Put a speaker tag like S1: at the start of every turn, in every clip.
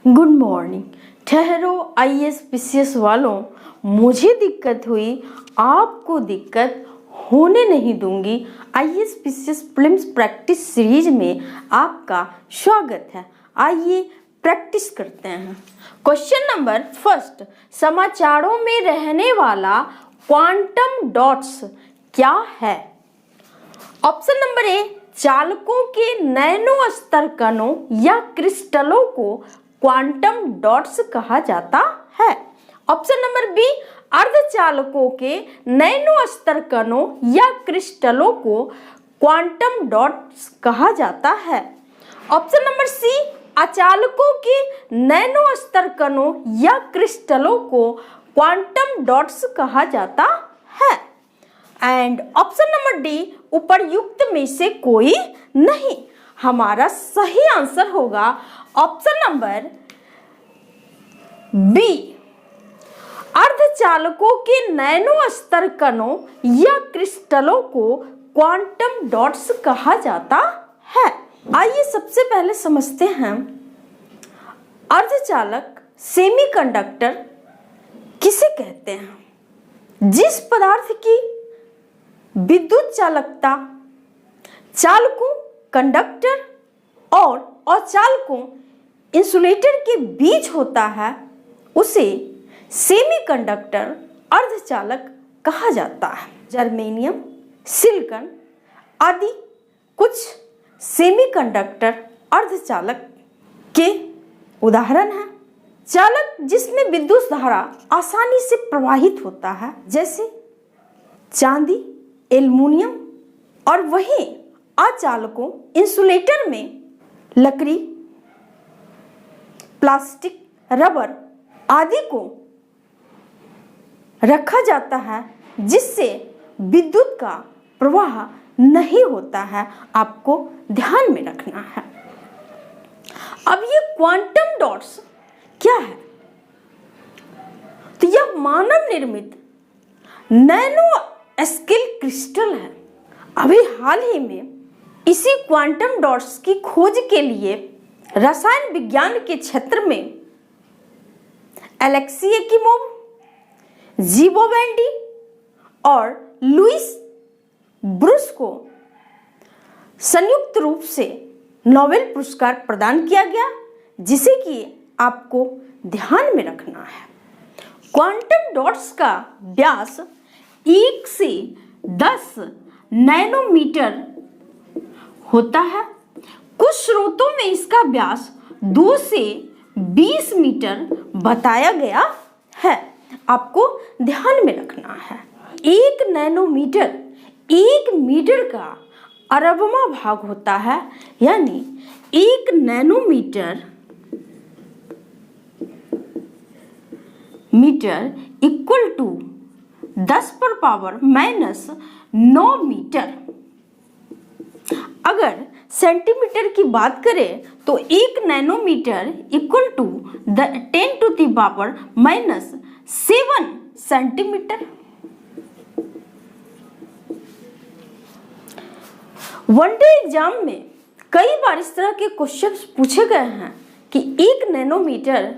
S1: Good morning. ठहरो IAS PCS वालों, मुझे दिक्कत हुई, आपको दिक्कत होने नहीं दूंगी। IAS PCS prelims practice series में आपका स्वागत है। आइए प्रैक्टिस करते हैं। क्वेश्चन नंबर फर्स्ट, समाचारों में रहने वाला क्वांटम डॉट्स क्या है? ऑप्शन नंबर ए, चालकों के नैनो स्तर कणों या क्रिस्टलों को क्वांटम डॉट्स कहा जाता है। ऑप्शन नंबर बी, अर्धचालकों के नैनो स्तर कणों या क्रिस्टलों को क्वांटम डॉट्स कहा जाता है। ऑप्शन नंबर सी, अचालकों के नैनो स्तर कणों या क्रिस्टलों को क्वांटम डॉट्स कहा जाता है। एंड ऑप्शन नंबर डी, उपर्युक्त में से कोई नहीं। हमारा सही आंसर होगा ऑप्शन नंबर बी, अर्धचालकों के नैनो स्तर कणों या क्रिस्टलों को क्वांटम डॉट्स कहा जाता है। आइए सबसे पहले समझते हैं अर्धचालक सेमीकंडक्टर किसे कहते हैं। जिस पदार्थ की विद्युत चालकता चालकों, कंडक्टर और अचालकों इंसुलेटर के बीच होता है, उसे सेमीकंडक्टर अर्धचालक कहा जाता है। जर्मेनियम, सिलिकॉन आदि कुछ सेमीकंडक्टर अर्धचालक के उदाहरण हैं। चालक जिसमें विद्युत धारा आसानी से प्रवाहित होता है, जैसे चांदी, एल्युमिनियम, और वहीं अचालकों इंसुलेटर में लकड़ी, प्लास्टिक, रबर आदि को रखा जाता है, जिससे विद्युत का प्रवाह नहीं होता है। आपको ध्यान में रखना है। अब ये क्वांटम डॉट्स क्या है? तो यह मानव निर्मित नैनो स्केल क्रिस्टल है। अभी हाल ही में इसी क्वांटम डॉट्स की खोज के लिए रसायन विज्ञान के क्षेत्र में एलेक्सी एकिमोव, जीबोवेल्डी और लुइस ब्रूस को संयुक्त रूप से नोबेल पुरस्कार प्रदान किया गया, जिसे कि आपको ध्यान में रखना है। क्वांटम डॉट्स का व्यास 1 से 10 नैनोमीटर होता है। कुछ स्रोतों में इसका व्यास 2 से 20 मीटर बताया गया है। आपको ध्यान में रखना है। 1 नैनोमीटर 1 मीटर का अरबवां भाग होता है, यानी 1 नैनोमीटर इक्वल टू 10⁻⁻9 मीटर। अगर सेंटीमीटर की बात करें तो 1 nanometre equal to 10⁻⁷ centimetre. One day exam में कई बार इस तरह के क्वेश्चंस पूछे गए हैं कि 1 नैनोमीटर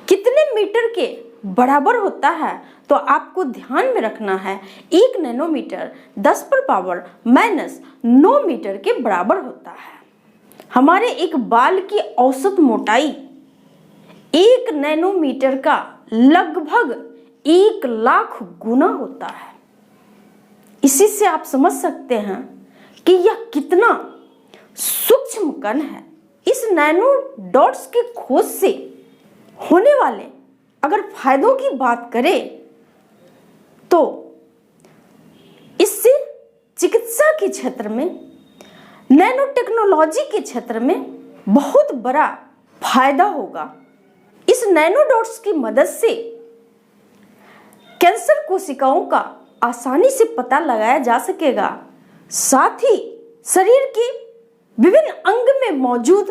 S1: कितने मीटर के बराबर होता है। तो आपको ध्यान में रखना है 1 नैनोमीटर 10⁻⁻9 मीटर के बराबर होता है। हमारे एक बाल की औसत मोटाई 1 नैनोमीटर का लगभग 1,00,000 गुना होता है। इसी से आप समझ सकते हैं कि यह कितना सूक्ष्म कण है। इस नैनो डॉट्स की खोज से होने वाले अगर फायदों की बात करें तो इससे चिकित्सा के क्षेत्र में, नैनो टेक्नोलॉजी के क्षेत्र में बहुत बड़ा फायदा होगा। इस नैनो डॉट्स की मदद से कैंसर कोशिकाओं का आसानी से पता लगाया जा सकेगा। साथ ही शरीर के विभिन्न अंग में मौजूद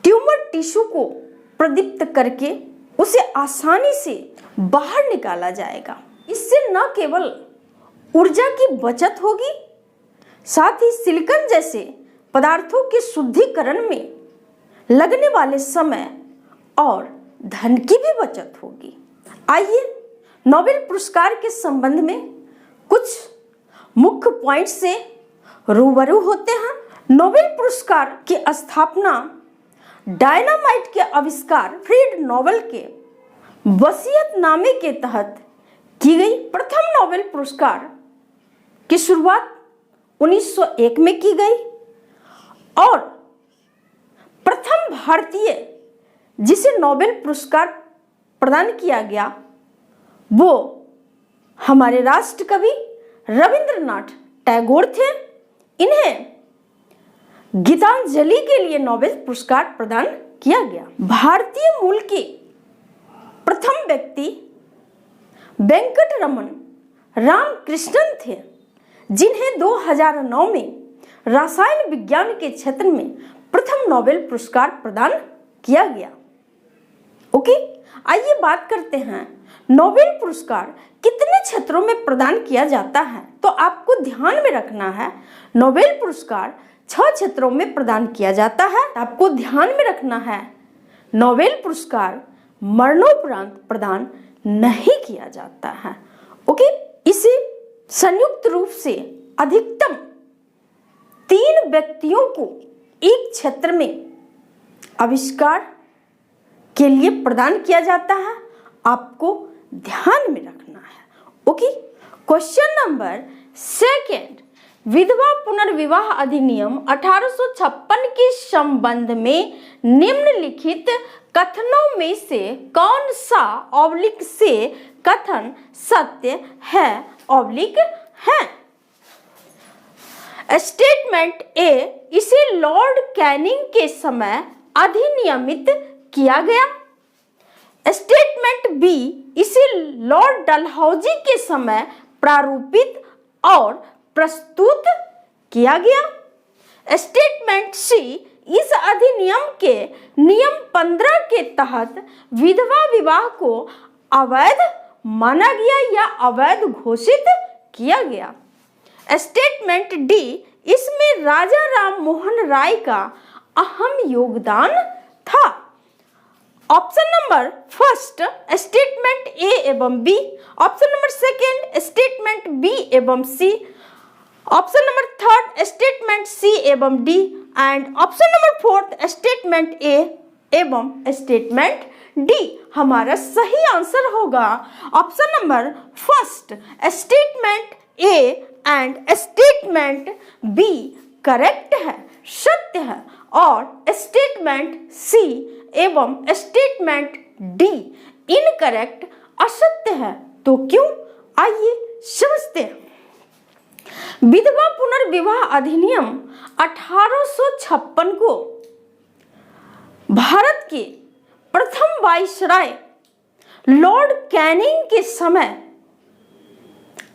S1: ट्यूमर टिश्यू को प्रदीप्त करके उसे आसानी से बाहर निकाला जाएगा। इससे न केवल ऊर्जा की बचत होगी, साथ ही सिलिकॉन जैसे पदार्थों के शुद्धिकरण में लगने वाले समय और धन की भी बचत होगी। आइए नोबेल पुरस्कार के संबंध में कुछ मुख्य पॉइंट से रूबरू होते हैं। नोबेल पुरस्कार की स्थापना डायनामाइट के आविष्कार फ्रीड नोबेल के वसीयतनामे के तहत की गई। प्रथम नोबेल पुरस्कार की शुरुआत 1901 में की गई और प्रथम भारतीय जिसे नोबेल पुरस्कार प्रदान किया गया वो हमारे राष्ट्र कवि रविंद्रनाथ टैगोर थे। इन्हें गीतांजलि के लिए नोबेल पुरस्कार प्रदान किया गया। भारतीय मूल के प्रथम व्यक्ति वेंकटरमन रामकृष्णन थे, जिन्हें 2009 में रसायन विज्ञान के क्षेत्र में प्रथम नोबेल पुरस्कार प्रदान किया गया। ओके, आइए बात करते हैं नोबेल पुरस्कार कितने क्षेत्रों में प्रदान किया जाता है। तो आपको ध्यान में रखना है नोबेल पुरस्कार 6 क्षेत्रों में प्रदान किया जाता है। आपको ध्यान में रखना है नोबेल पुरस्कार मरणोपरांत प्रदान नहीं किया जाता है। ओके, इसे संयुक्त रूप से अधिकतम 3 व्यक्तियों को एक क्षेत्र में आविष्कार के लिए प्रदान किया जाता है। आपको ध्यान में रखना है। ओके, क्वेश्चन नंबर 2, विधवा पुनर्विवाह अधिनियम 1856 के संबंध में निम्नलिखित कथनों में से कौन सा ऑब्लिक से कथन सत्य है ऑब्लिक है। स्टेटमेंट ए, इसे लॉर्ड कैनिंग के समय अधिनियमित किया गया। स्टेटमेंट बी, इसे लॉर्ड डलहौजी के समय प्रारूपित और प्रस्तुत किया गया। स्टेटमेंट सी, इस अधिनियम के नियम 15 के तहत विधवा विवाह को अवैध माना गया या अवैध घोषित किया गया। स्टेटमेंट डी, इसमें राजा राम मोहन राय का अहम योगदान था। ऑप्शन नंबर 1 स्टेटमेंट ए एवं B, option number 2 statement B एवं C, option number 3 statement C एवं D and option number 4 statement A एवं स्टेटमेंट डी। हमारा सही आंसर होगा option number 1 statement A and statement B correct है, सत्य है, और स्टेटमेंट सी एवं स्टेटमेंट डी इनकरेक्ट असत्य है। तो क्यों, आइए समझते हैं। विधवा पुनर्विवाह अधिनियम 1856 को भारत के प्रथम वाइसराय लॉर्ड कैनिंग के समय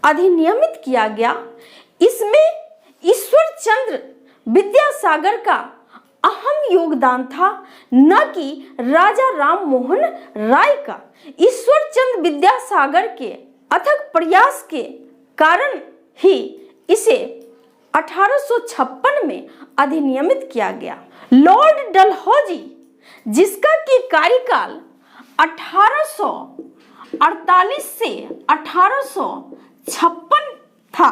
S1: अधिनियमित किया गया। इसमें ईश्वर चंद्र विद्यासागर का अहम योगदान था, न कि राजा राम मोहन राय का। ईश्वर चंद्र विद्यासागर के अथक प्रयास के कारण ही इसे 1856 में अधिनियमित किया गया। लॉर्ड डलहौजी, जिसका कि कार्यकाल 1848 से 1856 था,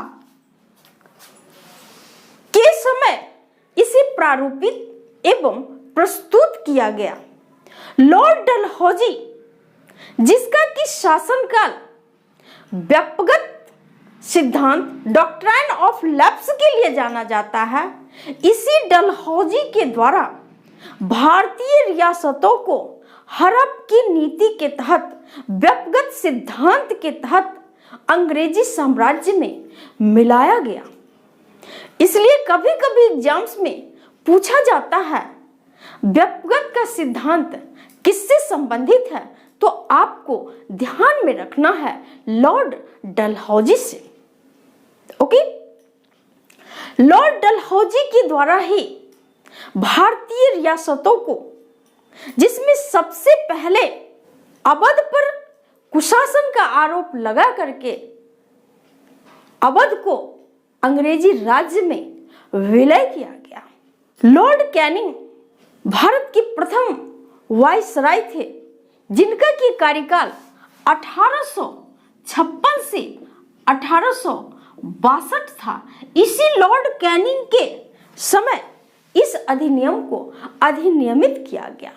S1: के समय इसे प्रारूपित एवं प्रस्तुत किया गया। लॉर्ड डलहौजी, जिसका कि शासनकाल व्यापक सिद्धांत डॉक्ट्राइन ऑफ लैप्स के लिए जाना जाता है, इसी डलहौजी के द्वारा भारतीय रियासतों को हड़प की नीति के तहत व्यक्तिगत सिद्धांत के तहत अंग्रेजी साम्राज्य में मिलाया गया। इसलिए कभी कभी एग्जाम्स में पूछा जाता है व्यक्तिगत का सिद्धांत किससे संबंधित है, तो आपको ध्यान में रखना है लॉर्ड डलहौजी से। ओके, लॉर्ड डलहौजी के द्वारा ही भारतीय रियासतों को, जिसमें सबसे पहले अवध पर कुशासन का आरोप लगा करके अवध को अंग्रेजी राज्य में विलय किया गया। लॉर्ड कैनिंग भारत की प्रथम वाइसराय थे जिनका कि कार्यकाल 1856 से 1862 था। इसी लॉर्ड कैनिंग के समय इस अधिनियम को अधिनियमित किया गया।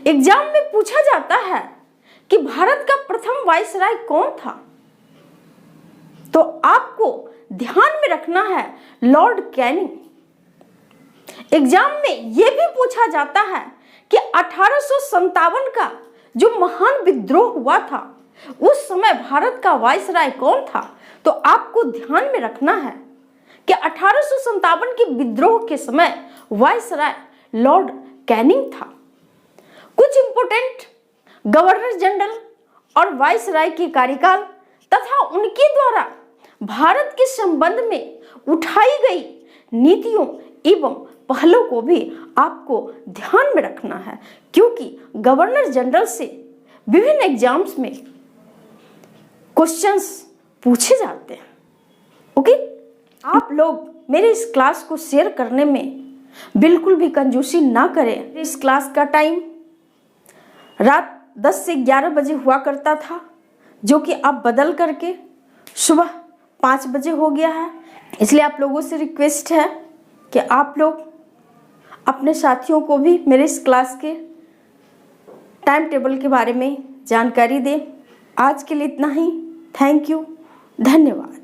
S1: एग्जाम में पूछा जाता है कि भारत का प्रथम वाइसराय कौन था, तो आपको ध्यान में रखना है लॉर्ड कैनिंग। एग्जाम में यह भी पूछा जाता है कि 1857 का जो महान विद्रोह हुआ था उस समय भारत का वाइसराय कौन था, तो आपको ध्यान में रखना है कि 1857 के विद्रोह के समय वाइसराय लॉर्ड कैनिंग था। कुछ इंपोर्टेंट गवर्नर जनरल और वाइसराय के कार्यकाल तथा उनके द्वारा भारत के संबंध में उठाई गई नीतियों एवं पहलों को भी आपको ध्यान में रखना है, क्योंकि गवर्नर जनरल से विभिन्न एग्जाम्स में क्वेश्चंस पूछे जाते हैं। ओके, आप लोग मेरे इस क्लास को शेयर करने में बिल्कुल भी कंजूसी ना करें। इस क्लास का टाइम रात 10 से 11 बजे हुआ करता था, जो कि अब बदल करके सुबह 5 बजे हो गया है। इसलिए आप लोगों से रिक्वेस्ट है कि आप लोग अपने साथियों को भी मेरे इस क्लास के टाइम टेबल के बारे में जानकारी दें। आज के लिए इतना ही। थैंक यू, धन्यवाद।